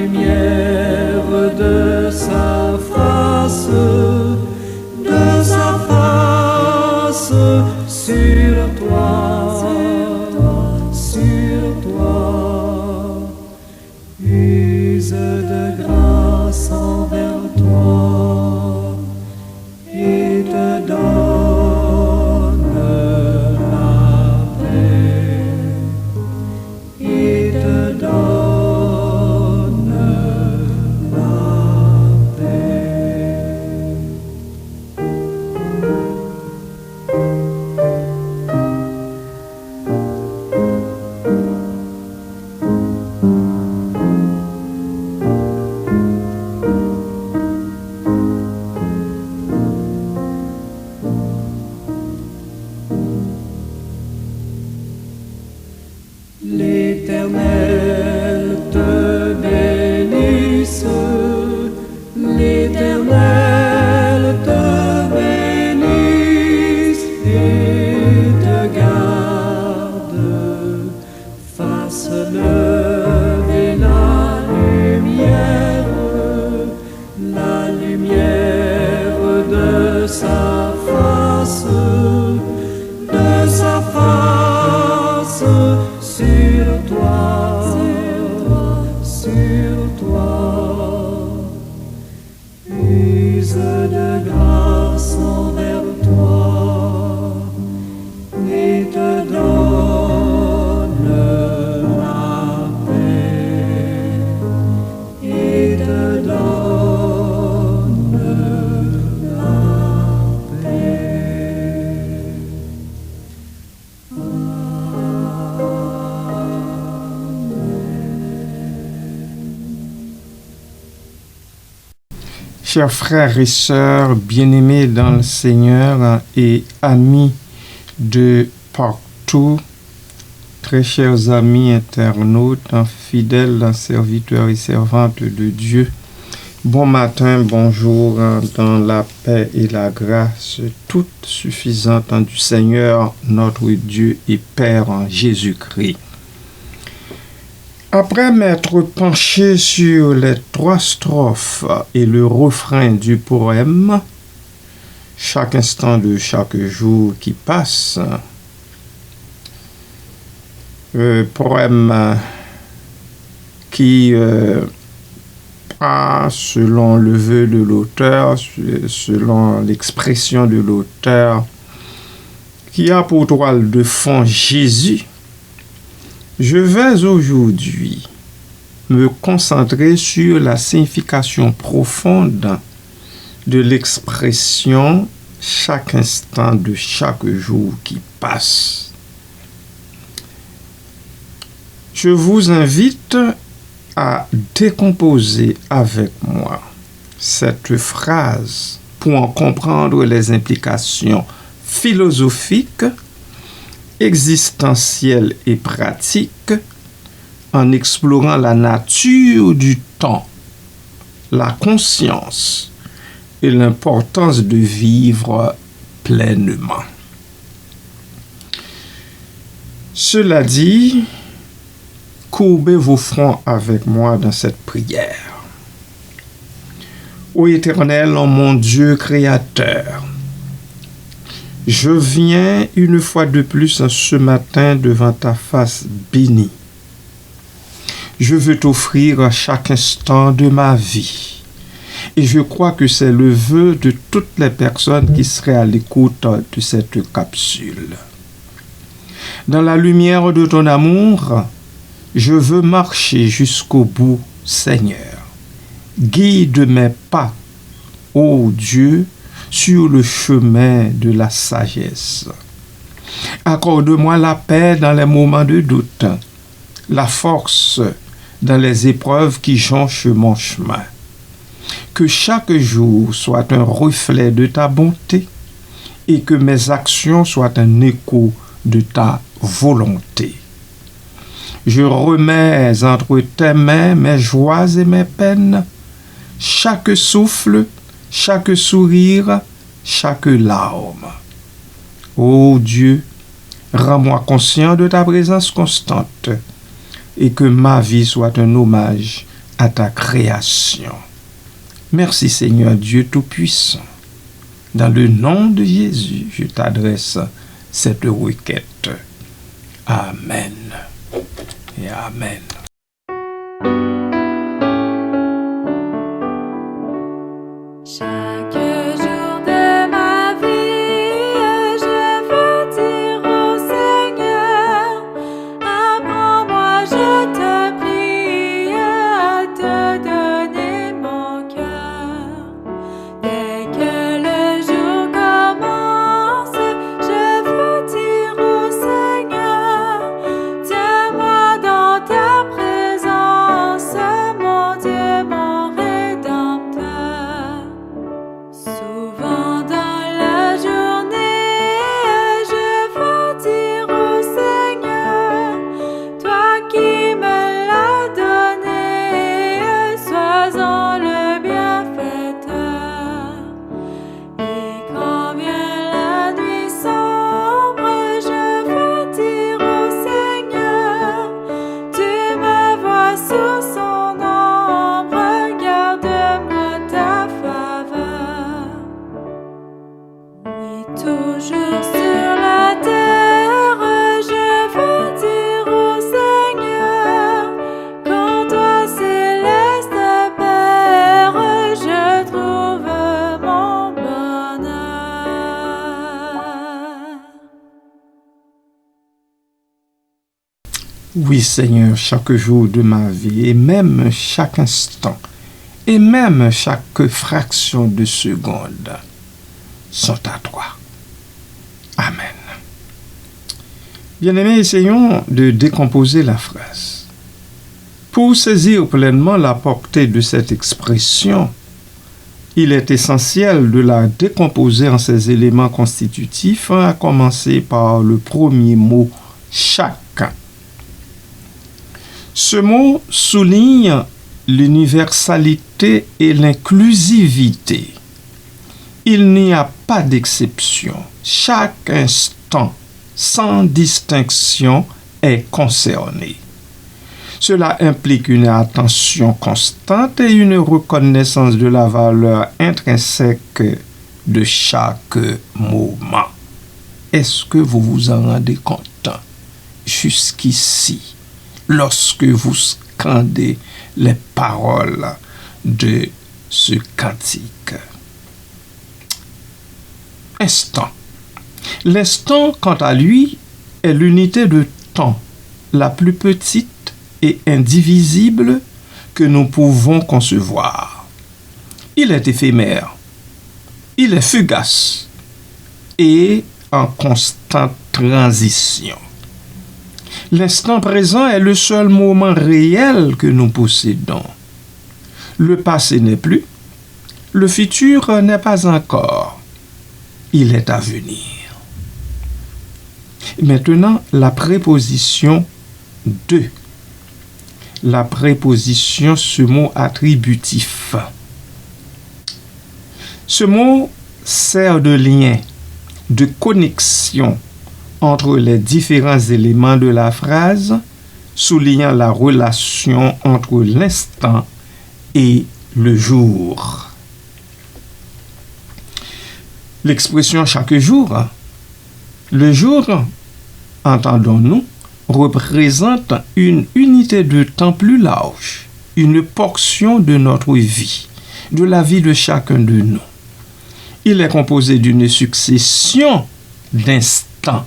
lumière de sa face sur toi, use de grâce envers toi et te donne la paix, et te donne la paix. L'Éternel te bénisse, l'Éternel te bénisse et te garde, fasse lever la lumière de sa face sur toi, use de grâce envers toi et te donne la paix, et te donne la paix. Chers frères et sœurs, bien-aimés dans le Seigneur et amis de partout, très chers amis internautes, fidèles serviteurs et servantes de Dieu, bon matin, bonjour dans la paix et la grâce toute suffisante du Seigneur, notre Dieu et Père en Jésus-Christ. Après m'être penché sur les 3 strophes et le refrain du poème, chaque instant de chaque jour qui passe, poème qui a, selon le vœu de l'auteur, selon l'expression de l'auteur, qui a pour toile de fond Jésus, je vais aujourd'hui me concentrer sur la signification profonde de l'expression chaque instant de chaque jour qui passe. Je vous invite à décomposer avec moi cette phrase pour en comprendre les implications philosophiques, existentielles et pratiques en explorant la nature du temps, la conscience et l'importance de vivre pleinement. Cela dit, courbez vos fronts avec moi dans cette prière. Ô Éternel, mon Dieu créateur, je viens une fois de plus ce matin devant ta face bénie. Je veux t'offrir à chaque instant de ma vie. Et je crois que c'est le vœu de toutes les personnes qui seraient à l'écoute de cette capsule. Dans la lumière de ton amour, je veux marcher jusqu'au bout, Seigneur. Guide mes pas, ô Dieu, sur le chemin de la sagesse. Accorde-moi la paix dans les moments de doute, la force dans les épreuves qui jonchent mon chemin. Que chaque jour soit un reflet de ta bonté et que mes actions soient un écho de ta volonté. Je remets entre tes mains mes joies et mes peines, chaque souffle, chaque sourire, chaque larme. Ô Dieu, rends-moi conscient de ta présence constante et que ma vie soit un hommage à ta création. Merci Seigneur Dieu Tout-Puissant. Dans le nom de Jésus, je t'adresse cette requête. Amen et Amen. Chaque jour de ma vie, je veux dire au Seigneur, apprends-moi, je te prie, à te donner mon cœur. Dès que le jour commence, je veux dire au Seigneur, tiens-moi dans ta présence, mon Dieu, mon Rédempteur. Souvent dans la journée, je veux dire au Seigneur, toi qui me l'as donné, sois-en le bienfaiteur. Et quand vient la nuit sombre, je veux dire au Seigneur, tu me vois sous son ombre, garde-moi ta faveur. Oui, toujours sur la terre, je veux dire au Seigneur, quand toi céleste Père, je trouve mon bonheur. Oui Seigneur, chaque jour de ma vie, et même chaque instant, et même chaque fraction de seconde, sont à toi. Amen. Bien-aimés, essayons de décomposer la phrase. Pour saisir pleinement la portée de cette expression, il est essentiel de la décomposer en ses éléments constitutifs, à commencer par le premier mot « chaque ». Ce mot souligne l'universalité et l'inclusivité. Il n'y a pas d'exception. Chaque instant, sans distinction, est concerné. Cela implique une attention constante et une reconnaissance de la valeur intrinsèque de chaque moment. Est-ce que vous vous en rendez compte jusqu'ici, lorsque vous scandez les paroles de ce cantique? Instant. L'instant, quant à lui, est l'unité de temps la plus petite et indivisible que nous pouvons concevoir. Il est éphémère, il est fugace et en constante transition. L'instant présent est le seul moment réel que nous possédons. Le passé n'est plus, le futur n'est pas encore. Il est à venir. Maintenant, la préposition de. La préposition, ce mot attributif. Ce mot sert de lien, de connexion entre les différents éléments de la phrase, soulignant la relation entre l'instant et le jour. L'expression chaque jour, le jour, entendons-nous, représente une unité de temps plus large, une portion de notre vie, de la vie de chacun de nous. Il est composé d'une succession d'instants.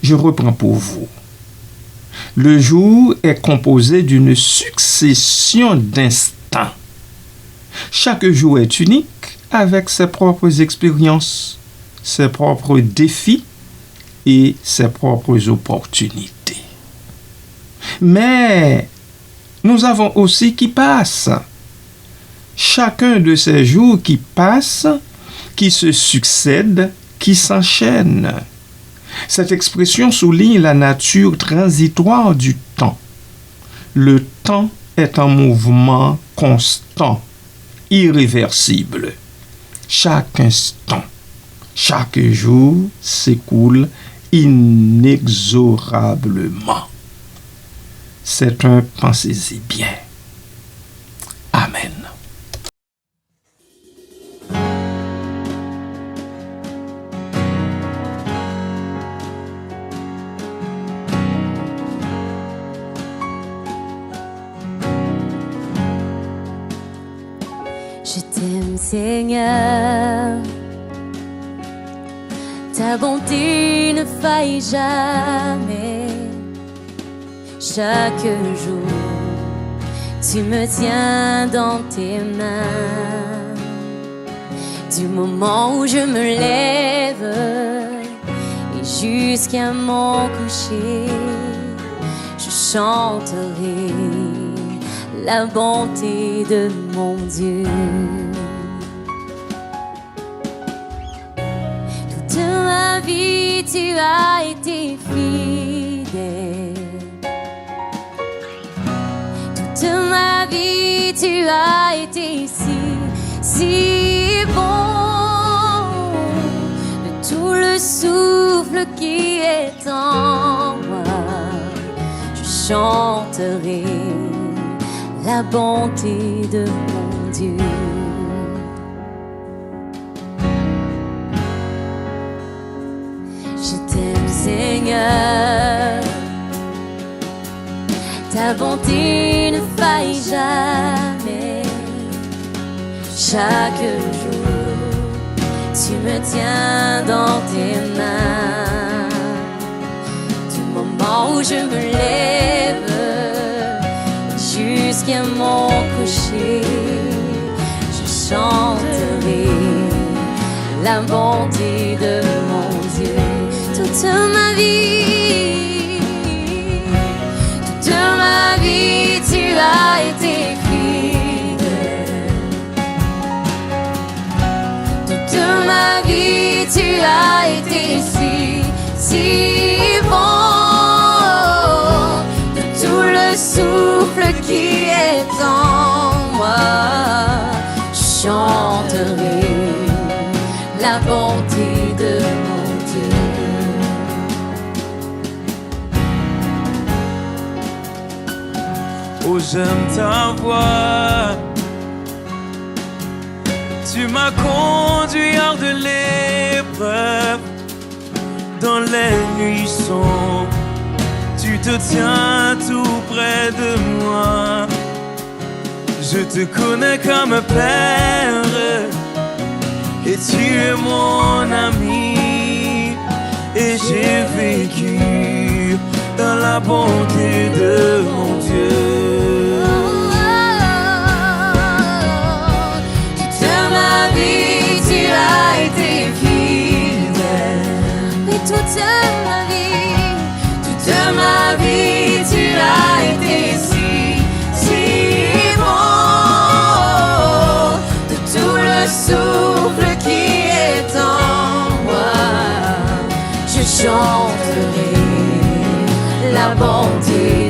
Je reprends pour vous. Le jour est composé d'une succession d'instants. Chaque jour est unique avec ses propres expériences, ses propres défis et ses propres opportunités. Mais nous avons aussi qui passent. Chacun de ces jours qui passent, qui se succèdent, qui s'enchaînent. Cette expression souligne la nature transitoire du temps. Le temps est un mouvement constant, irréversible. Chaque instant, chaque jour s'écoule inexorablement. C'est un, pensez-y bien, Amen. Je t'aime Seigneur, ta bonté ne faille jamais. Chaque jour, tu me tiens dans tes mains. Du moment où je me lève et jusqu'à mon coucher, je chanterai la bonté de mon Dieu. Toute ma vie, tu as été fidèle. Toute ma vie, tu as été si bon. De tout le souffle qui est en moi, je chanterai la bonté de mon Dieu. Je t'aime Seigneur, ta bonté ne faille jamais. Chaque jour, tu me tiens dans tes mains. Du moment où je me lève jusqu'à mon coucher, je chanterai la bonté de mon Dieu. Toute ma vie, tu as été fidèle. Toute ma vie, tu as été si bon. De tout le souffle qui est en moi, je chanterai la bonté de mon Dieu. Oh, j'aime ta voix. Tu m'as conduit hors de l'épreuve. Dans les nuits sombres, tu te tiens tout près de moi. Je te connais comme père et tu es mon ami. Et j'ai vécu dans la bonté de mon Dieu. Toute ma vie, tu as été fidèle. Et toute ma vie, tu as été si bon. De tout le souffle qui est en moi, je chanterai la bonté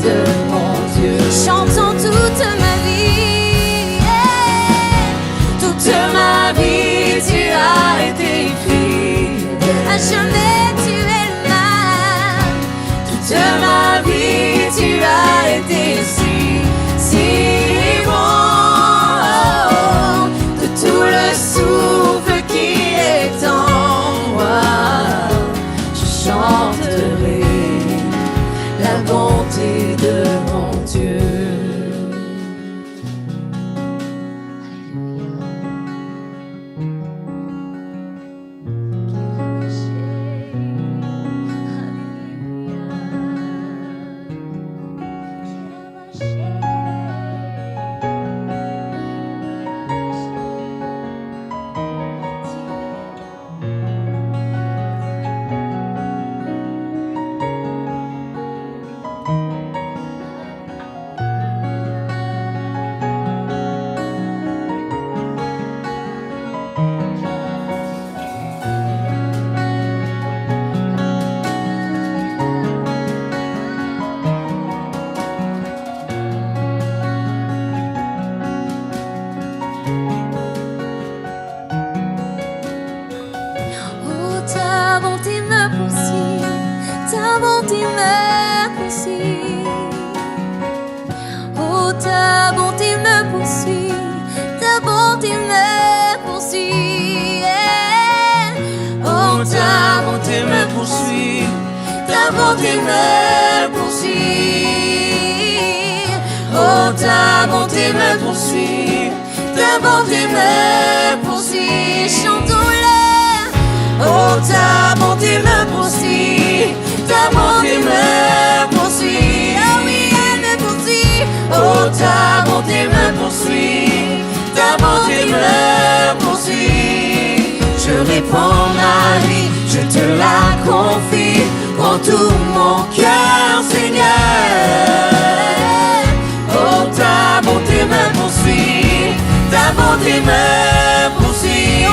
ta bonté me poursuit. Oh, ta bonté me poursuit, ta bonté me poursuit. Chantons-le. Oh, ta bonté me poursuit, ta bonté me poursuit. Oh oui, elle me poursuit. Oh, ta bonté me poursuit, ta bonté me poursuit. Je répands ma vie, je te la confie, prends tout mon cœur, Seigneur. Oh, ta bonté me poursuit, ta bonté me poursuit.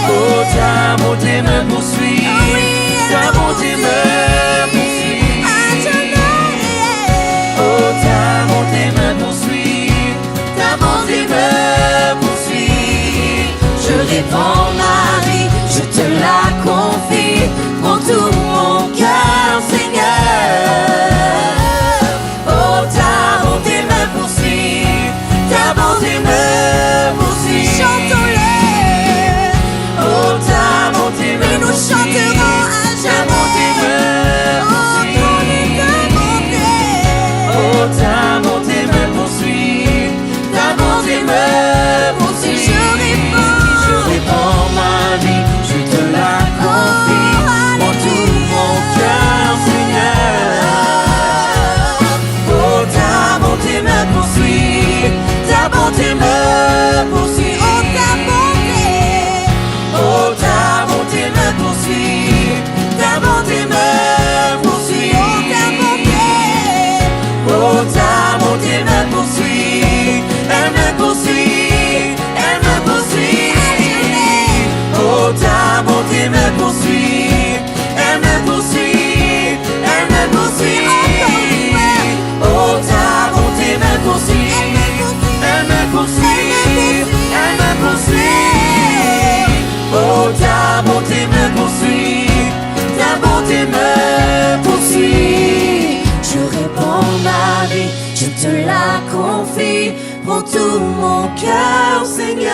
Oh, ta bonté me poursuit, ta bonté me poursuit. Oh, ta bonté me poursuit, ta bonté me poursuit. Je répands ma vie, je te la confie, prends tout mon cœur, Seigneur. Oh, ta bonté me poursuit, ta bonté me poursuit. Chantons-le. Oh, ta bonté me poursuit, nous chanterons à jamais. Oh, ta bonté me poursuit, ta bonté me poursuit. Je répands ma vie, je te la confie, prends tout mon cœur, Seigneur. Oh, ta bonté me poursuit, ta bonté me poursuit. Oh, ta bonté me poursuit, ta bonté me poursuit. Oh, ta bonté me poursuit, elle me poursuit, elle me poursuit. Oh, ta bonté me poursuit, elle me poursuit, elle me poursuit. Oh, ta bonté me poursuit, elle me poursuit, elle me poursuit. Oh, ta bonté me poursuit, ta bonté me poursuit. Je répands ma vie, je te la confie, prends tout mon cœur, Seigneur.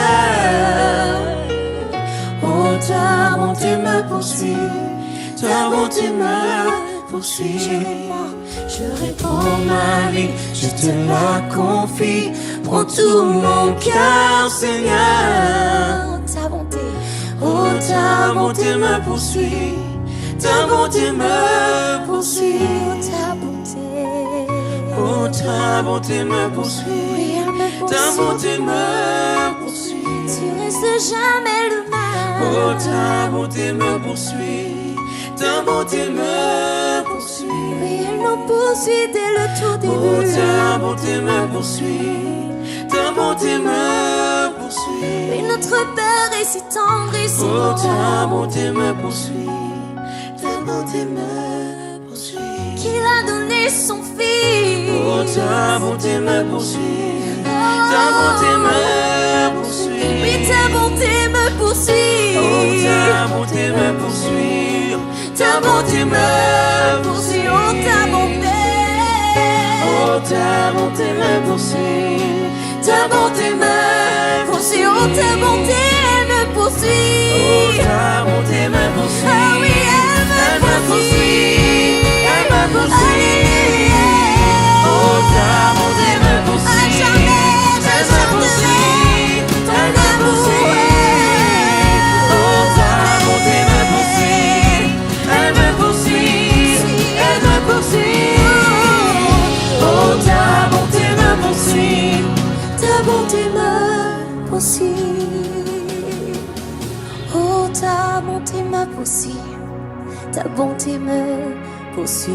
Oh, ta bonté me poursuit, ta bonté me poursuit. Je répands ma vie, je te la confie, prends tout mon cœur, Seigneur. Ta bonté. Oh, ta bonté me poursuit, ta bonté me poursuit. Oh, ta bonté me poursuit, ta bonté me poursuit. Tu restes jamais le même. Oh, ta bonté me poursuit, ta bonté me poursuit. Oui, elle nous poursuit dès le tout début. Oh, ta bonté me poursuit, ta bonté me poursuit. Et notre Père est si tendre et si bon. Oh, ta bonté me poursuit, ta bonté me poursuit. Qu'il a donné son Fils. Oh, ta bonté me poursuit, ta bonté me poursuit. Oui, ta bonté me poursuit. Oh, ta bonté me poursuit, ta bonté me poursuit. Oh, ta bonté. Oh, ta bonté me poursuit, ta bonté me poursuit. Oh, ta bonté me poursuit. Oh, ta bonté me poursuit. Ah oui, elle me poursuit, elle me poursuit. Oh, ta bonté me poursuit. À jamais, je chanterai ton amour. Oh, ta bonté me poursuit, elle me poursuit, elle me poursuit. Oh, ta bonté me poursuit, ta bonté me poursuit. Oh, ta bonté me poursuit, ta bonté me poursuit.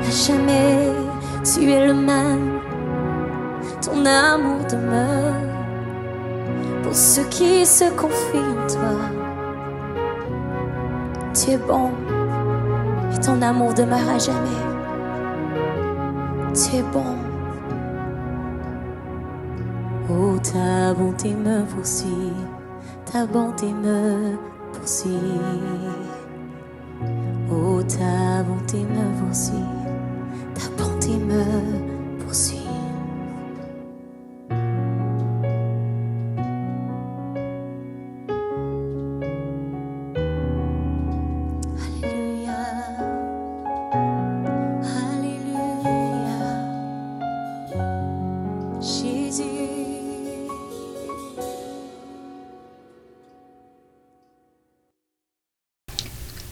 À jamais tu es le même, ton amour demeure pour ceux qui se confient en toi. Tu es bon et ton amour demeure à jamais. Tu es bon. Oh, ta bonté me poursuit, ta bonté me poursuit. Oh, ta bonté me poursuit, ta bonté me poursuit.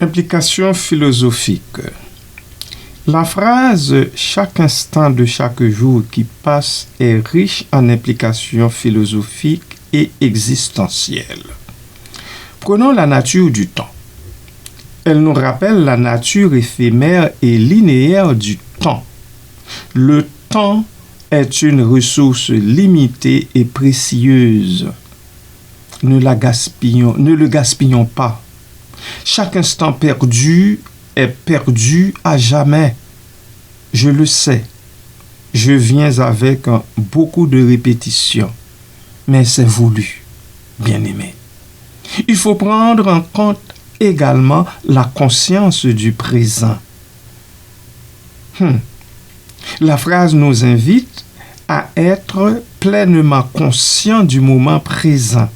implication philosophique. La phrase « chaque instant de chaque jour qui passe » est riche en implications philosophiques et existentielles. Prenons la nature du temps. Elle nous rappelle la nature éphémère et linéaire du temps. Le temps est une ressource limitée et précieuse. Ne le gaspillons pas. Chaque instant perdu est perdu à jamais. Je le sais. Je viens avec beaucoup de répétitions, mais c'est voulu, bien-aimé. Il faut prendre en compte également la conscience du présent. La phrase nous invite à être pleinement conscients du moment présent.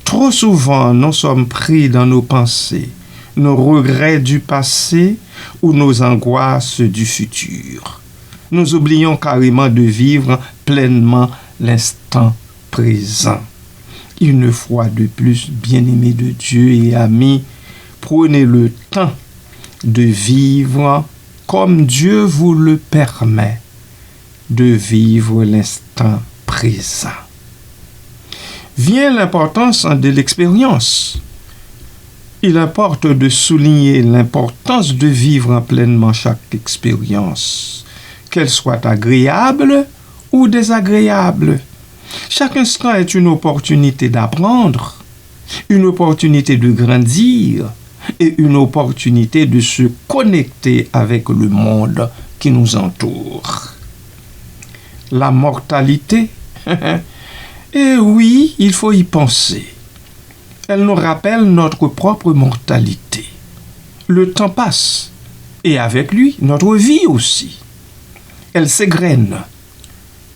Trop souvent, nous sommes pris dans nos pensées, nos regrets du passé ou nos angoisses du futur. Nous oublions carrément de vivre pleinement l'instant présent. Une fois de plus, bien-aimés de Dieu et amis, prenez le temps de vivre comme Dieu vous le permet, de vivre l'instant présent. Vient l'importance de l'expérience. Il importe de souligner l'importance de vivre pleinement chaque expérience, qu'elle soit agréable ou désagréable. Chaque instant est une opportunité d'apprendre, une opportunité de grandir et une opportunité de se connecter avec le monde qui nous entoure. La mortalité, eh oui, il faut y penser. Elle nous rappelle notre propre mortalité. Le temps passe, et avec lui, notre vie aussi. Elle s'égrène.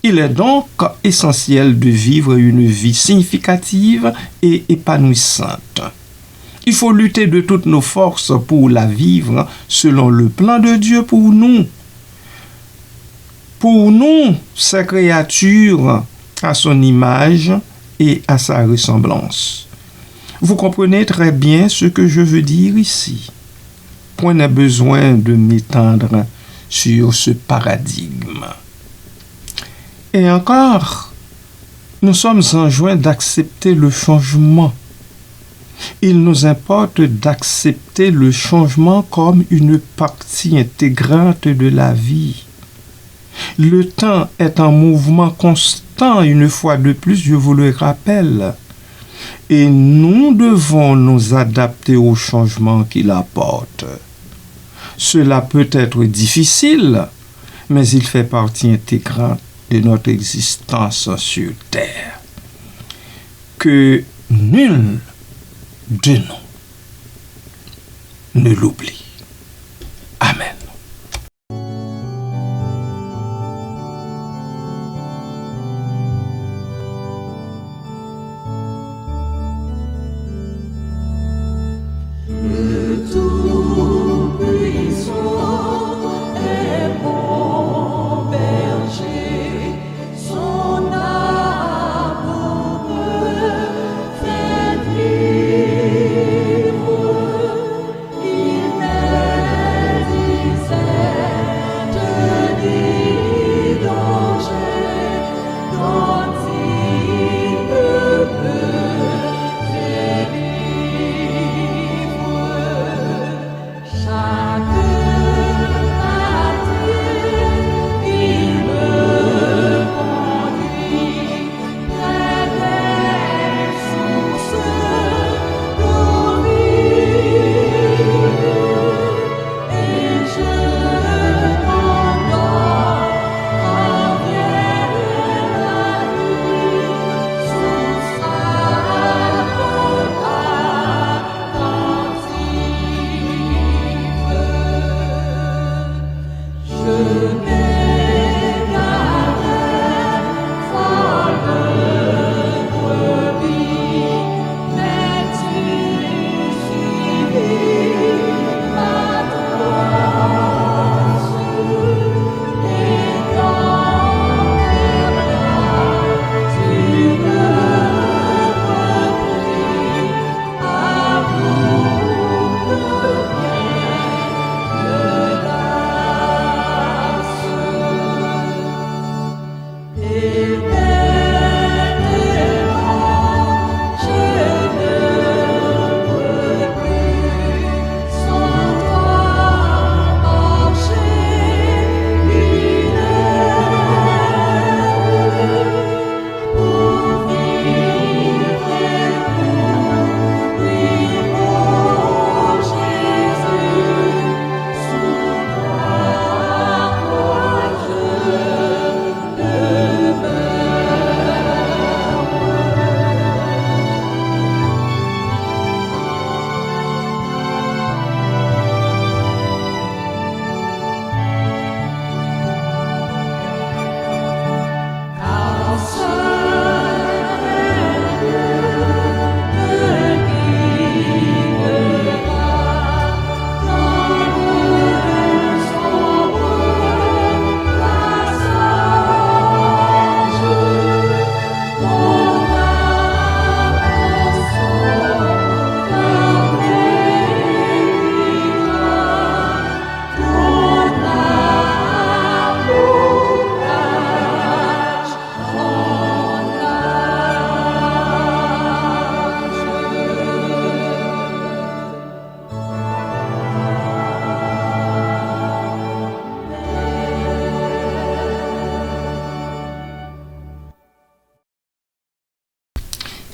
Il est donc essentiel de vivre une vie significative et épanouissante. Il faut lutter de toutes nos forces pour la vivre selon le plan de Dieu pour nous. Pour nous, ces créatures à son image et à sa ressemblance. Vous comprenez très bien ce que je veux dire ici. Point n'est besoin de m'étendre sur ce paradigme. Et encore, nous sommes enjoints d'accepter le changement. Il nous importe d'accepter le changement comme une partie intégrante de la vie. Le temps est en mouvement constant, une fois de plus, je vous le rappelle. Et nous devons nous adapter au changement qu'il apporte. Cela peut être difficile, mais il fait partie intégrante de notre existence sur terre. Que nul de nous ne l'oublie. Amen. Il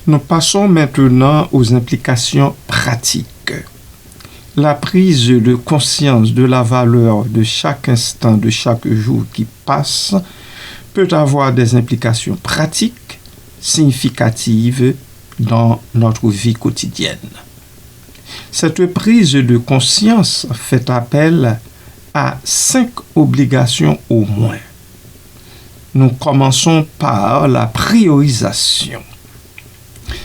Nous passons maintenant aux implications pratiques. La prise de conscience de la valeur de chaque instant, de chaque jour qui passe, peut avoir des implications pratiques significatives dans notre vie quotidienne. Cette prise de conscience fait appel à 5 obligations au moins. Nous commençons par la priorisation.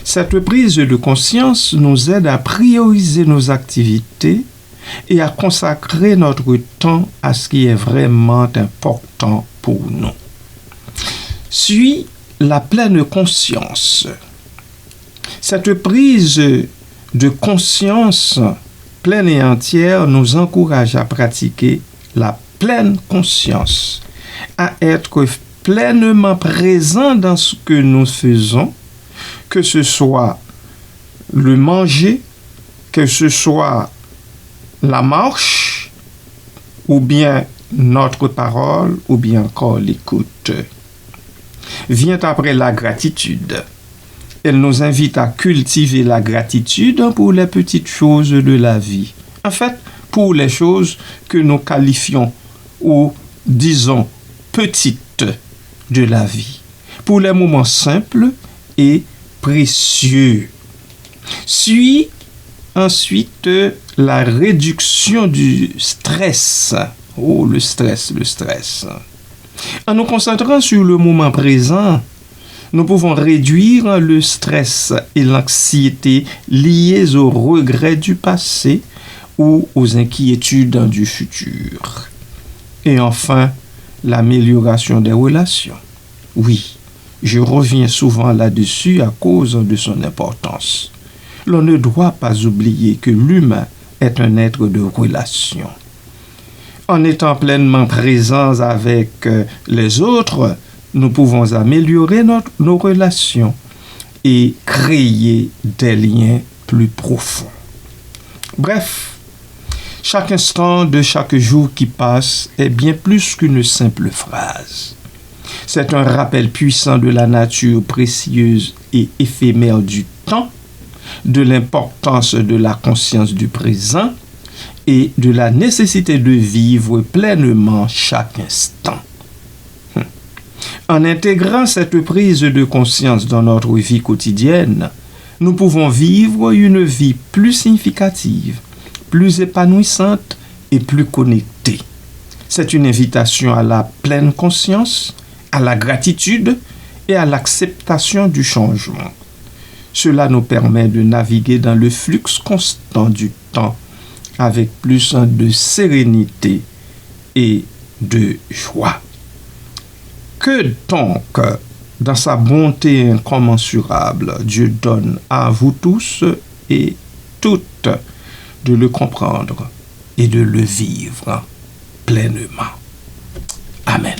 Cette prise de conscience nous aide à prioriser nos activités et à consacrer notre temps à ce qui est vraiment important pour nous. Suit la pleine conscience. Cette prise de conscience pleine et entière nous encourage à pratiquer la pleine conscience, à être pleinement présent dans ce que nous faisons, que ce soit le manger, que ce soit la marche, ou bien notre parole, ou bien encore l'écoute. Vient après la gratitude. Elle nous invite à cultiver la gratitude pour les petites choses de la vie. En fait, pour les choses que nous qualifions ou disons petites de la vie. Pour les moments simples et précieux. Suit ensuite la réduction du stress. Oh, le stress. En nous concentrant sur le moment présent, nous pouvons réduire le stress et l'anxiété liés aux regrets du passé ou aux inquiétudes du futur. Et enfin, l'amélioration des relations. Oui, je reviens souvent là-dessus à cause de son importance. L'on ne doit pas oublier que l'humain est un être de relation. En étant pleinement présents avec les autres, nous pouvons améliorer nos relations et créer des liens plus profonds. Bref, chaque instant de chaque jour qui passe est bien plus qu'une simple phrase. C'est un rappel puissant de la nature précieuse et éphémère du temps, de l'importance de la conscience du présent et de la nécessité de vivre pleinement chaque instant. En intégrant cette prise de conscience dans notre vie quotidienne, nous pouvons vivre une vie plus significative, plus épanouissante et plus connectée. C'est une invitation à la pleine conscience, à la gratitude et à l'acceptation du changement. Cela nous permet de naviguer dans le flux constant du temps avec plus de sérénité et de joie. Que donc, dans sa bonté incommensurable, Dieu donne à vous tous et toutes de le comprendre et de le vivre pleinement. Amen.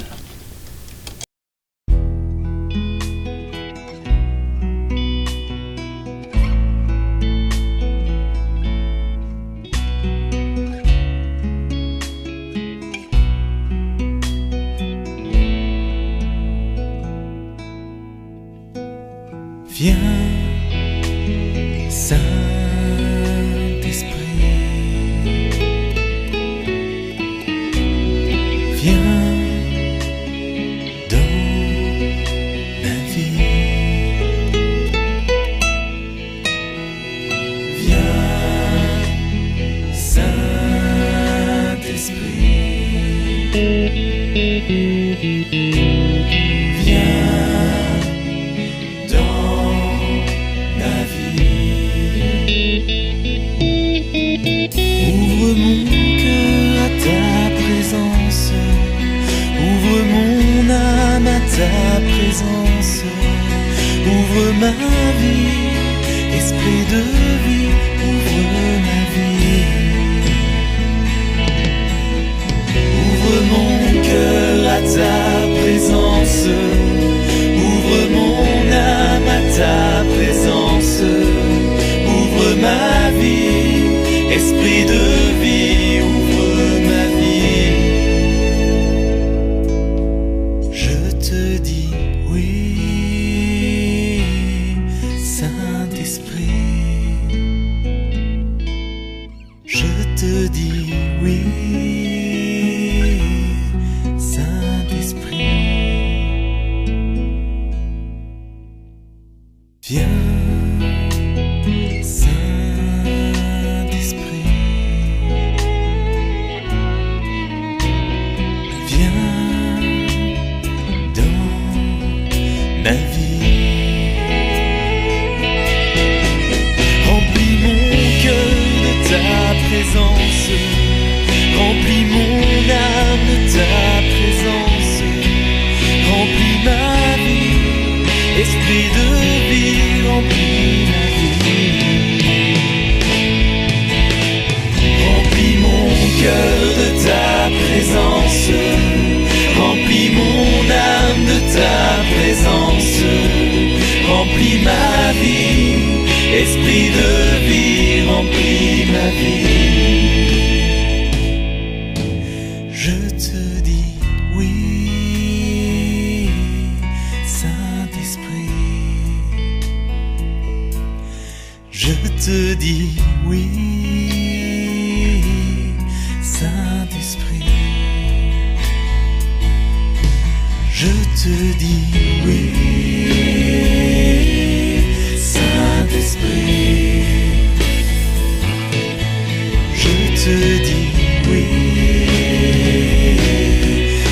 Viens, Saint-Esprit, viens dans ma vie, viens, Saint-Esprit, viens. Ouvre mon cœur à ta présence, ouvre mon âme à ta présence, ouvre ma vie, esprit de vie, ouvre ma vie. Ouvre mon cœur à ta présence, ouvre mon âme à ta présence, ouvre ma vie. Esprit de vie, ouvre ma vie. Je te dis oui, Saint. te dis oui, Saint-Esprit. Viens, Saint-Esprit. Viens dans ma vie. Remplis mon cœur de ta présence. Remplis mon âme de ta présence. Remplis ma vie. Esprit de vie, remplis ma vie. Remplis mon cœur de ta présence. Remplis mon âme de ta présence. Remplis ma vie. Esprit de vie, remplis ma vie. Je te dis oui, Saint-Esprit. Je te dis oui, Saint-Esprit. Je te dis oui, Saint-Esprit. Je te dis oui,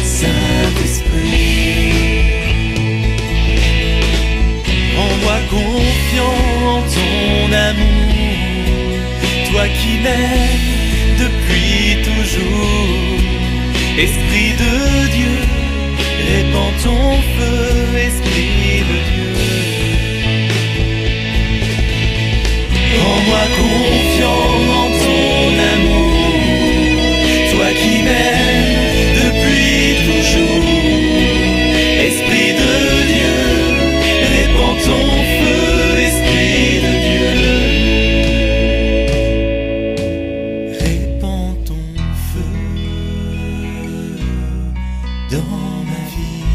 Saint-Esprit. Rends-moi confiant en ton amour, toi qui m'aimes depuis toujours. Esprit de Dieu, répands ton feu, Esprit de Dieu. Rends-moi confiant en ton amour, toi qui m'aimes depuis toujours. Esprit de Dieu, répands ton feu, Esprit de Dieu. Répands ton feu dans ma vie.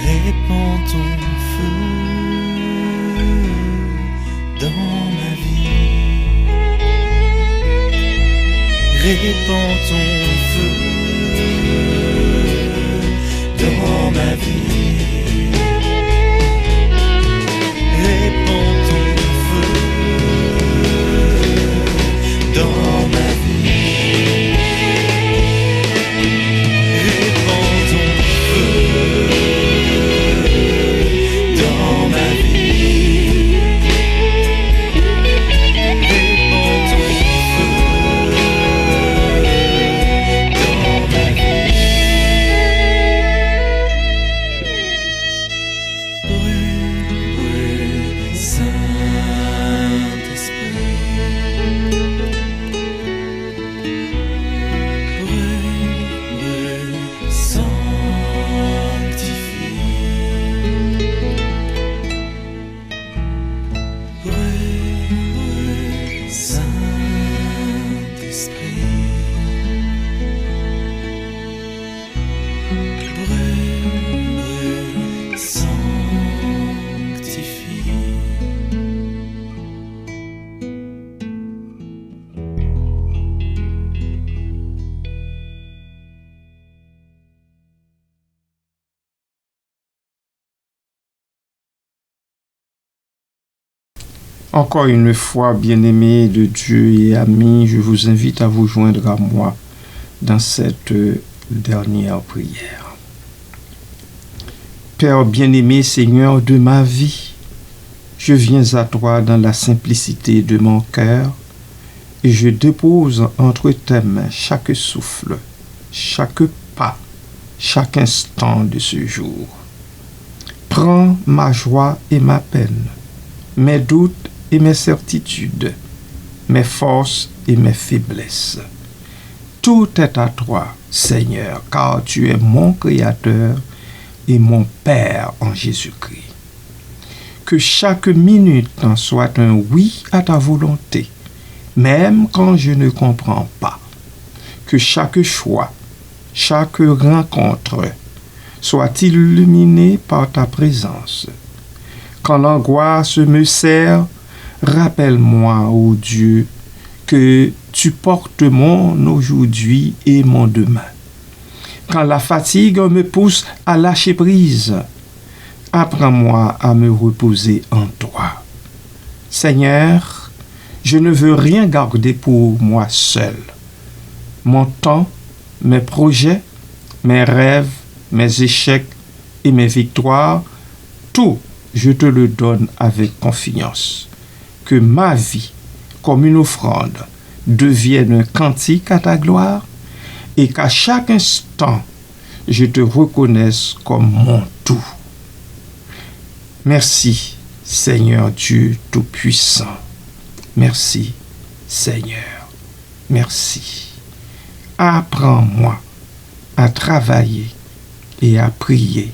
Répands ton feu dans ma vie. Répands ton feu dans ma vie. Répands ton feu dans ma vie. Répands ton feu dans ma vie. Répands ton feu dans ma vie. Brûle, brûle, Saint-Esprit. Brûle, brûle, sanctifie. Brûle, brûle, Saint-Esprit. Brûle, brûle, sanctifie. Encore une fois, bien-aimés de Dieu et amis, je vous invite à vous joindre à moi dans cette dernière prière. Père bien-aimé, Seigneur de ma vie, je viens à toi dans la simplicité de mon cœur et je dépose entre tes mains chaque souffle, chaque pas, chaque instant de ce jour. Prends ma joie et ma peine, mes doutes et mes certitudes, mes forces et mes faiblesses. Tout est à toi, Seigneur, car tu es mon Créateur et mon Père en Jésus-Christ. Que chaque minute en soit un oui à ta volonté, même quand je ne comprends pas. Que chaque choix, chaque rencontre soit illuminé par ta présence. Quand l'angoisse me serre, Rappelle-moi, ô Dieu, que tu portes mon aujourd'hui et mon demain. Quand la fatigue me pousse à lâcher prise, apprends-moi à me reposer en toi. Seigneur, je ne veux rien garder pour moi seul. Mon temps, mes projets, mes rêves, mes échecs et mes victoires, tout, je te le donne avec confiance. Que ma vie, comme une offrande, devienne un cantique à ta gloire et qu'à chaque instant, je te reconnaisse comme mon tout. Merci, Seigneur Dieu Tout-Puissant. Merci, Seigneur. Merci. Apprends-moi à travailler et à prier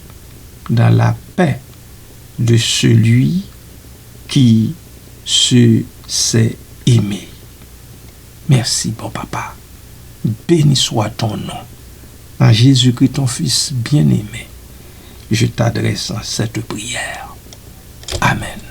dans la paix de celui qui se sait aimer. Merci, bon papa. Béni soit ton nom. En Jésus-Christ, ton Fils bien-aimé, je t'adresse cette prière. Amen.